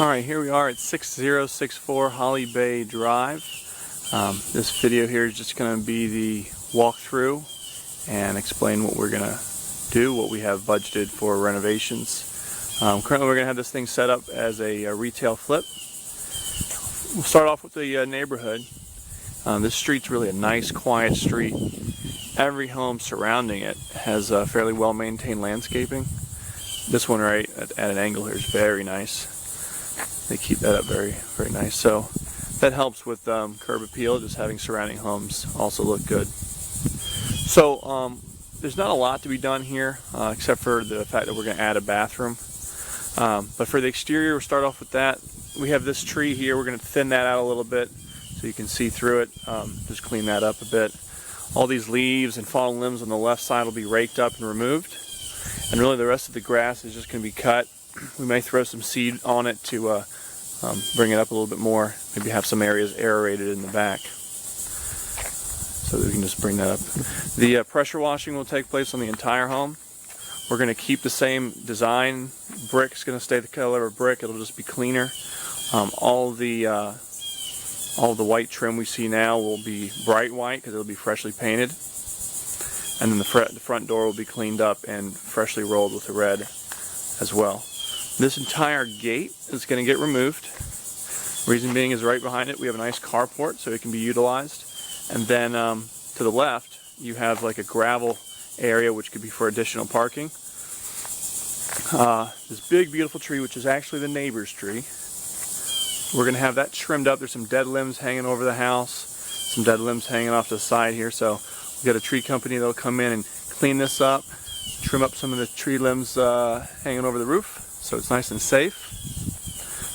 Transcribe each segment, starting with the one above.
Alright, here we are at 6064 Holly Bay Drive. This video here is just going to be the walkthrough and explain what we're going to do, what we have budgeted for renovations. Currently we're going to have this thing set up as a retail flip. We'll start off with the neighborhood. This street's really a nice, quiet street. Every home surrounding it has fairly well-maintained landscaping. This one right at an angle here is very nice. They keep that up very, very nice. So that helps with curb appeal, just having surrounding homes also look good. So there's not a lot to be done here, except for the fact that we're going to add a bathroom. But for the exterior, we'll start off with that. We have this tree here. We're going to thin that out a little bit so you can see through it. Just clean that up a bit. All these leaves and fallen limbs on the left side will be raked up and removed. And really the rest of the grass is just going to be cut. We may throw some seed on it to bring it up a little bit more. Maybe have some areas aerated in the back, so that we can just bring that up. The pressure washing will take place on the entire home. We're going to keep the same design. Brick's going to stay the color of brick. It'll just be cleaner. All the white trim we see now will be bright white because it'll be freshly painted. And then the front door will be cleaned up and freshly rolled with the red as well. This entire gate is going to get removed. Reason being is right behind it we have a nice carport so it can be utilized. And then to the left you have like a gravel area which could be for additional parking. This big beautiful tree, which is actually the neighbor's tree, we're going to have that trimmed up. There's some dead limbs hanging over the house, some dead limbs hanging off to the side here, so we've got a tree company that'll come in and clean this up, trim up some of the tree limbs hanging over the roof so it's nice and safe.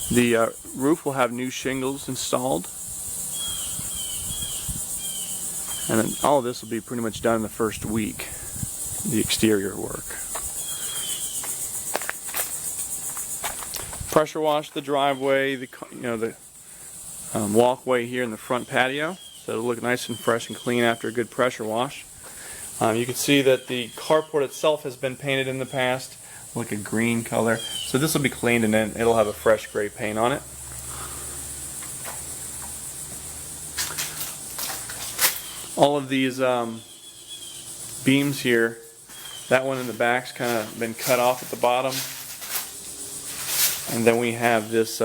The roof will have new shingles installed, and then all of this will be pretty much done in the first week, the exterior work. Pressure wash the driveway, the walkway here in the front patio, so it'll look nice and fresh and clean after a good pressure wash. You can see that the carport itself has been painted in the past, like a green color. So this will be cleaned and then it'll have a fresh gray paint on it. All of these beams here, that one in the back's kind of been cut off at the bottom. And then we have this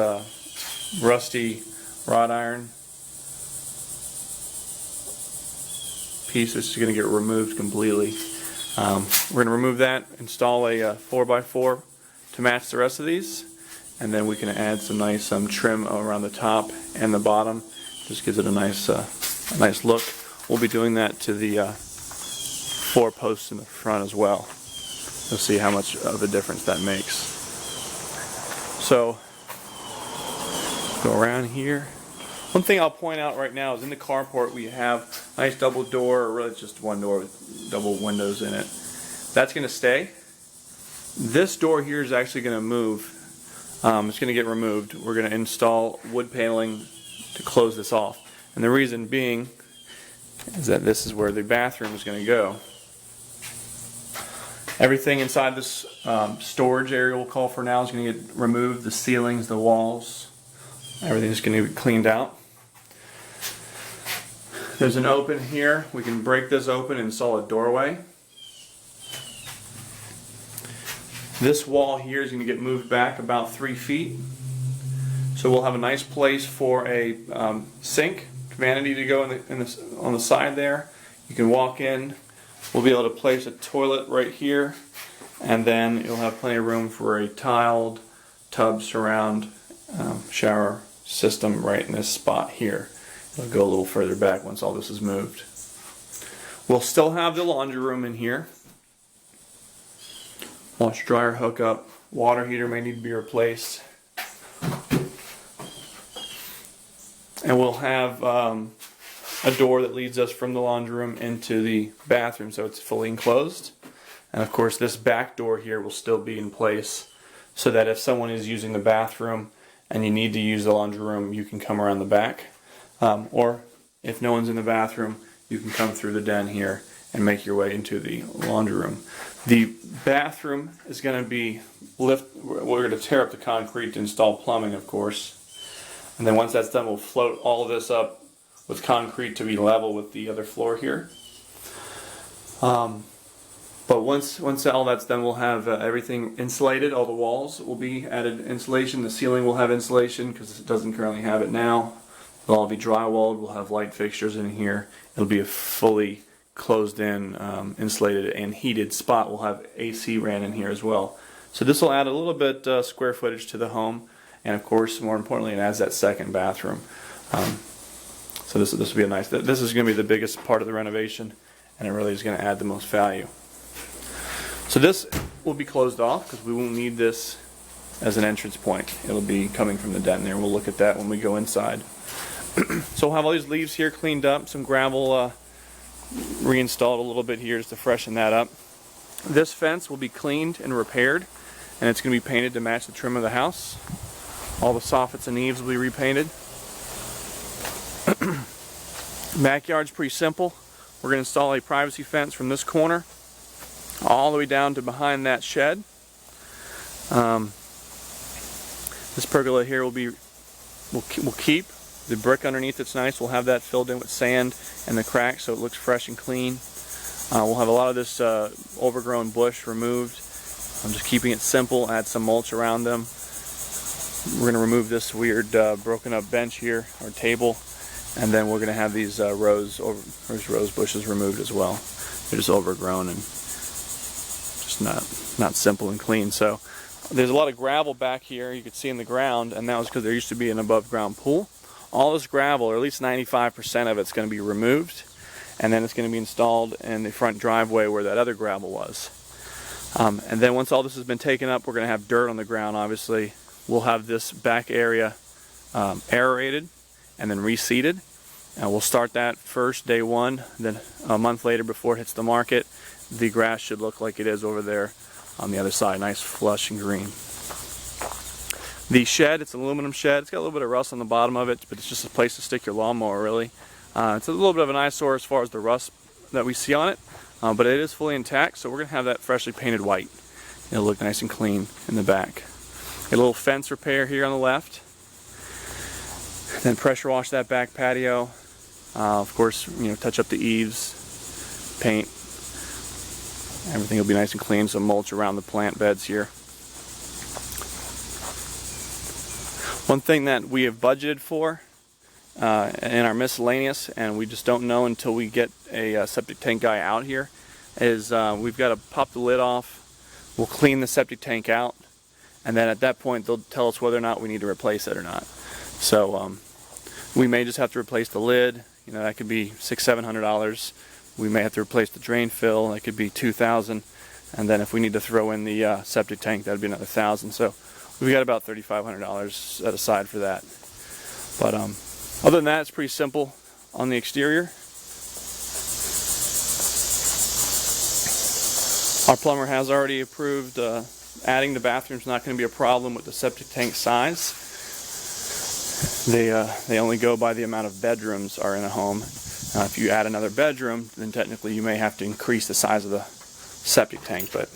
rusty wrought iron piece that's going to get removed completely. We're going to remove that, install a 4x4 to match the rest of these, and then we can add some nice trim around the top and the bottom. Just gives it a nice look. We'll be doing that to the 4 posts in the front as well. You'll see how much of a difference that makes. So, go around here. One thing I'll point out right now is in the carport we have a nice double door, or really just one door with double windows in it. That's going to stay. This door here is actually going to move. It's going to get removed. We're going to install wood paneling to close this off. And the reason being is that this is where the bathroom is going to go. Everything inside this storage area we'll call for now is going to get removed. The ceilings, the walls, everything's going to be cleaned out. There's an open here. We can break this open and install a doorway. This wall here is going to get moved back about 3 feet. So we'll have a nice place for a sink, vanity to go on the side there. You can walk in. We'll be able to place a toilet right here, and then you'll have plenty of room for a tiled tub surround shower system right in this spot here. It'll go a little further back once all this is moved. We'll still have the laundry room in here. Wash dryer hookup. Water heater may need to be replaced. And we'll have a door that leads us from the laundry room into the bathroom, so it's fully enclosed. And of course this back door here will still be in place so that if someone is using the bathroom and you need to use the laundry room, you can come around the back. Or if no one's in the bathroom, you can come through the den here and make your way into the laundry room. The bathroom is going to be we're going to tear up the concrete to install plumbing, of course. And then once that's done, we'll float all of this up with concrete to be level with the other floor here. But once all that's done, we'll have everything insulated. All the walls will be added insulation. The ceiling will have insulation because it doesn't currently have it now. It'll all be drywalled. We'll have light fixtures in here. It'll be a fully closed-in, insulated and heated spot. We'll have AC ran in here as well. So this will add a little bit square footage to the home, and of course, more importantly, it adds that second bathroom. So this will be a nice. This is going to be the biggest part of the renovation, and it really is going to add the most value. So this will be closed off because we won't need this as an entrance point. It'll be coming from the den there. We'll look at that when we go inside. So we'll have all these leaves here cleaned up, some gravel reinstalled a little bit here just to freshen that up. This fence will be cleaned and repaired, and it's going to be painted to match the trim of the house. All the soffits and eaves will be repainted. Backyard's pretty simple. We're going to install a privacy fence from this corner all the way down to behind that shed. This pergola here will keep. The brick underneath it's nice. We'll have that filled in with sand and the cracks so it looks fresh and clean. We'll have a lot of this overgrown bush removed. I'm just keeping it simple, add some mulch around them. We're going to remove this weird broken up bench here, or table, and then we're going to have these rose bushes removed as well. They're just overgrown and just not simple and clean. So there's a lot of gravel back here you can see in the ground, and that was because there used to be an above ground pool. All this gravel, or at least 95% of it's going to be removed, and then it's going to be installed in the front driveway where that other gravel was. And then once all this has been taken up, we're going to have dirt on the ground, obviously. We'll have this back area aerated and then reseeded. And we'll start that first, day one, then a month later before it hits the market. The grass should look like it is over there on the other side, nice flush and green. The shed, it's an aluminum shed. It's got a little bit of rust on the bottom of it, but it's just a place to stick your lawnmower, really. It's a little bit of an eyesore as far as the rust that we see on it, but it is fully intact, so we're going to have that freshly painted white. It'll look nice and clean in the back. A little fence repair here on the left. Then pressure wash that back patio. Of course, touch up the eaves, paint. Everything will be nice and clean, some mulch around the plant beds here. One thing that we have budgeted for in our miscellaneous, and we just don't know until we get a septic tank guy out here, is we've got to pop the lid off. We'll clean the septic tank out, and then at that point they'll tell us whether or not we need to replace it or not. So we may just have to replace the lid. That could be $600–700. We may have to replace the drain fill. That could be $2,000, and then if we need to throw in the septic tank, that'd be another $1,000. So we've got about $3,500 set aside for that. But other than that, it's pretty simple on the exterior. Our plumber has already approved adding the bathrooms. Not going to be a problem with the septic tank size. They only go by the amount of bedrooms are in a home. If you add another bedroom, then technically you may have to increase the size of the septic tank, but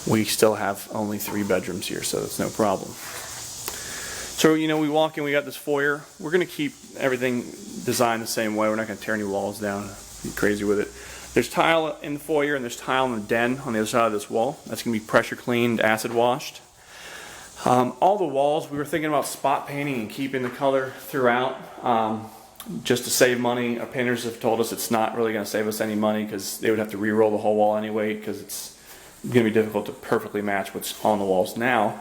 we still have only 3 bedrooms here, so that's no problem. So, we walk in, we got this foyer. We're going to keep everything designed the same way. We're not going to tear any walls down, be crazy with it. There's tile in the foyer and there's tile in the den on the other side of this wall. That's going to be pressure cleaned, acid washed. All the walls, we were thinking about spot painting and keeping the color throughout, just to save money. Our painters have told us it's not really going to save us any money because they would have to re-roll the whole wall anyway, because it's going to be difficult to perfectly match what's on the walls now.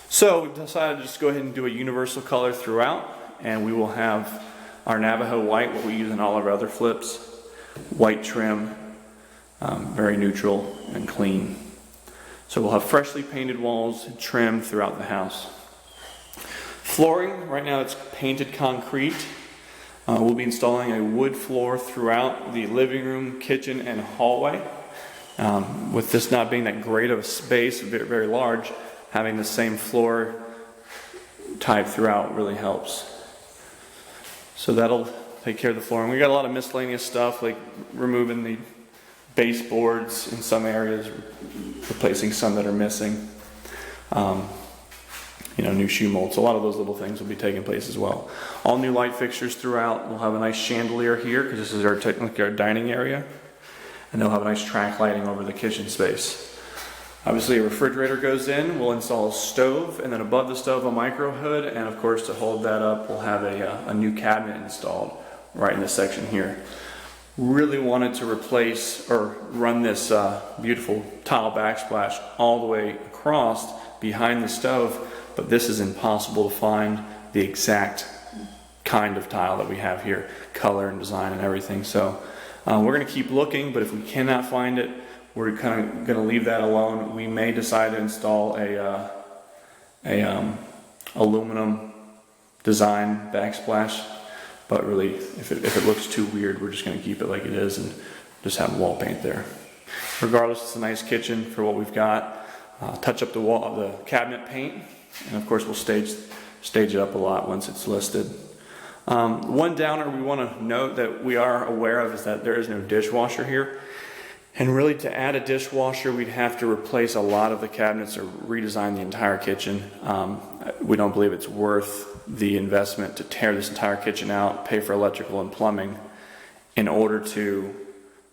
So we decided to just go ahead and do a universal color throughout, and we will have our Navajo white, what we use in all of our other flips, white trim, very neutral and clean. So we'll have freshly painted walls and trim throughout the house. Flooring, right now it's painted concrete. We'll be installing a wood floor throughout the living room, kitchen, and hallway. With this not being that great of a space, very, very large, having the same floor type throughout really helps. So that'll take care of the flooring. We got a lot of miscellaneous stuff, like removing the baseboards in some areas, replacing some that are missing. New shoe molds. A lot of those little things will be taking place as well. All new light fixtures throughout. We'll have a nice chandelier here because this is technically our dining area. And they'll have a nice track lighting over the kitchen space. Obviously a refrigerator goes in. We'll install a stove, and then above the stove a micro hood, and of course to hold that up we'll have a new cabinet installed right in this section here. Really wanted to replace or run this beautiful tile backsplash all the way across behind the stove, but this is impossible to find the exact kind of tile that we have here, color and design and everything. So we're going to keep looking, but if we cannot find it, we're kind of going to leave that alone. We may decide to install a aluminum design backsplash, but really, if it looks too weird, we're just going to keep it like it is and just have wall paint there. Regardless, it's a nice kitchen for what we've got. Touch up the cabinet paint, and of course we'll stage it up a lot once it's listed. One downer we want to note that we are aware of is that there is no dishwasher here. And really, to add a dishwasher, we'd have to replace a lot of the cabinets or redesign the entire kitchen. We don't believe it's worth the investment to tear this entire kitchen out, pay for electrical and plumbing in order to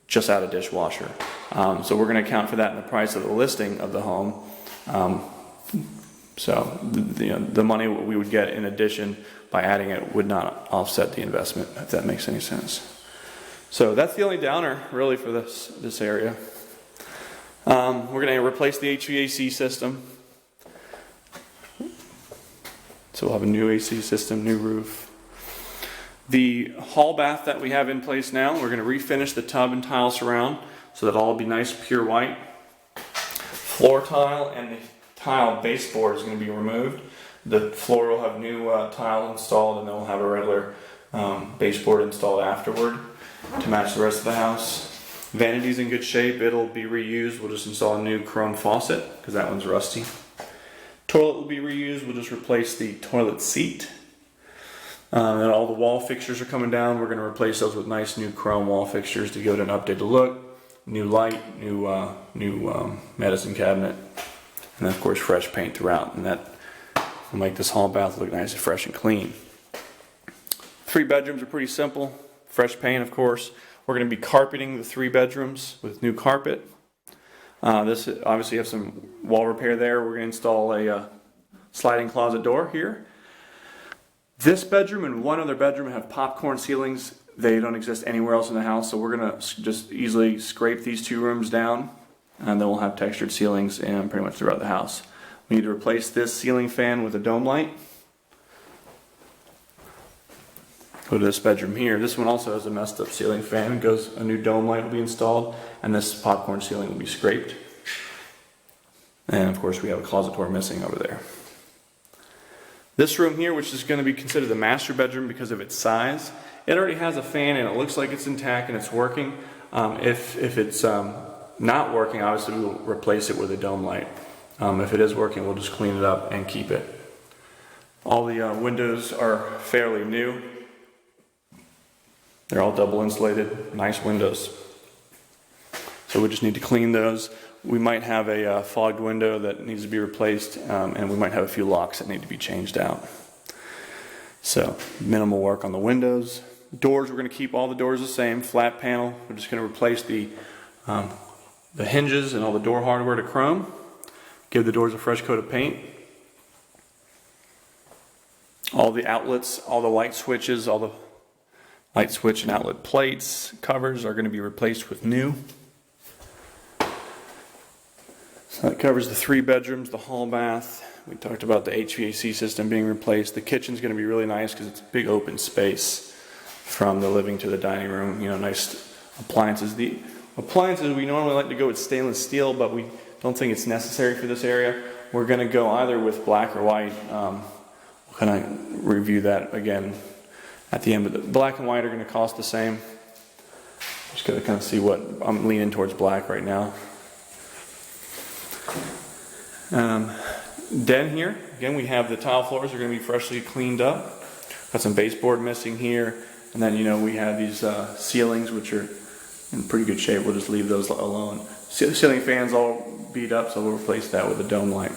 just add a dishwasher. So we're going to account for that in the price of the listing of the home. So the money we would get in addition by adding it would not offset the investment, if that makes any sense. So that's the only downer really for this area. We're going to replace the HVAC system. So we'll have a new AC system, new roof. The hall bath that we have in place now, we're going to refinish the tub and tile surround so that all will be nice pure white. Floor tile and the tile baseboard is going to be removed. The floor will have new tile installed, and then we'll have a regular baseboard installed afterward to match the rest of the house. Vanity's in good shape. It'll be reused. We'll just install a new chrome faucet because that one's rusty. Toilet will be reused. We'll just replace the toilet seat. And all the wall fixtures are coming down. We're going to replace those with nice new chrome wall fixtures to give it an updated look. New light, new medicine cabinet, and then of course fresh paint throughout. And that will make this hall bath look nice and fresh and clean. 3 bedrooms are pretty simple. Fresh paint, of course. We're going to be carpeting the 3 bedrooms with new carpet. This obviously have some wall repair there. We're going to install a sliding closet door here. This bedroom and one other bedroom have popcorn ceilings. They don't exist anywhere else in the house, so we're going to just easily scrape these 2 rooms down, and then we'll have textured ceilings and pretty much throughout the house. We need to replace this ceiling fan with a dome light. Go to this bedroom here. This one also has a messed up ceiling fan. A new dome light will be installed, and this popcorn ceiling will be scraped. And of course we have a closet door missing over there. This room here, which is going to be considered the master bedroom because of its size, it already has a fan and it looks like it's intact and it's working. If it's not working, obviously we'll replace it with a dome light. If it is working, we'll just clean it up and keep it. All the windows are fairly new. They're all double insulated, nice windows. So we just need to clean those. We might have a fogged window that needs to be replaced, and we might have a few locks that need to be changed out. So minimal work on the windows. Doors, we're going to keep all the doors the same, flat panel. We're just going to replace the hinges and all the door hardware to chrome. Give the doors a fresh coat of paint. All the outlets, all the light switches, all the light switch and outlet plates, covers are going to be replaced with new. So that covers the 3 bedrooms, the hall bath. We talked about the HVAC system being replaced. The kitchen's going to be really nice because it's a big open space from the living to the dining room. Nice appliances. The appliances, we normally like to go with stainless steel, but we don't think it's necessary for this area. We're going to go either with black or white. We'll kind of review that again at the end, but the black and white are going to cost the same. Just going to kind of see what I'm leaning towards black right now. Den here, again we have the tile floors are going to be freshly cleaned up. Got some baseboard missing here, and then we have these ceilings which are in pretty good shape. We'll just leave those alone. Ceiling fans all beat up, so we'll replace that with a dome light.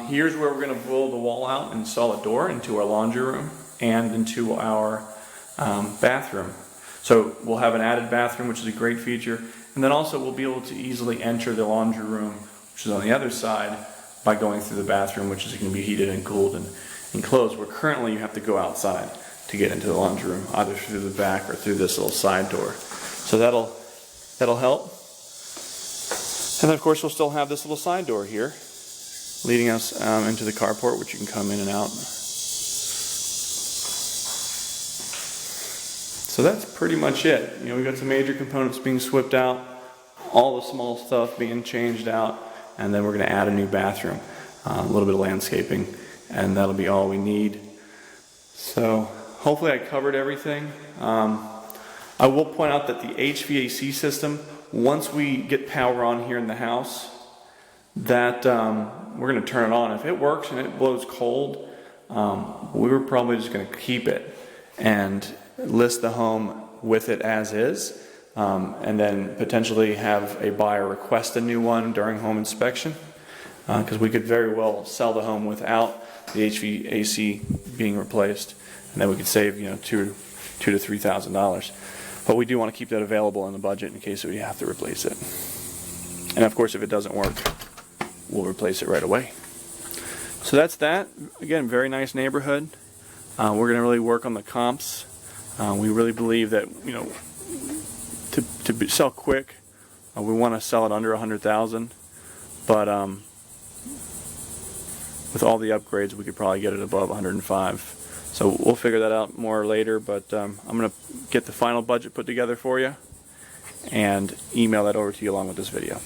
Here's where we're going to build the wall out and install a door into our laundry room and into our bathroom. So we'll have an added bathroom, which is a great feature, and then also we'll be able to easily enter the laundry room, which is on the other side, by going through the bathroom, which is going to be heated and cooled and enclosed, where currently you have to go outside to get into the laundry room, either through the back or through this little side door. So that'll help. And then of course we'll still have this little side door here, leading us into the carport, which you can come in and out. So that's pretty much it. You know, we've got some major components being swapped out, all the small stuff being changed out, and then we're going to add a new bathroom, a little bit of landscaping, and that'll be all we need. So hopefully I covered everything. I will point out that the HVAC system, once we get power on here in the house, that we're going to turn it on. If it works and it blows cold, we were probably just going to keep it and list the home with it as is, and then potentially have a buyer request a new one during home inspection, because we could very well sell the home without the HVAC being replaced, and then we could save, you know, $2,000 to $3,000. But we do want to keep that available in the budget in case we have to replace it. And of course, if it doesn't work, we'll replace it right away. So that's that. Again, very nice neighborhood. We're going to really work on the comps. We really believe that, you know, to sell quick, we want to sell it under 100,000. But with all the upgrades, we could probably get it above 105. So we'll figure that out more later. But I'm going to get the final budget put together for you and email that over to you along with this video.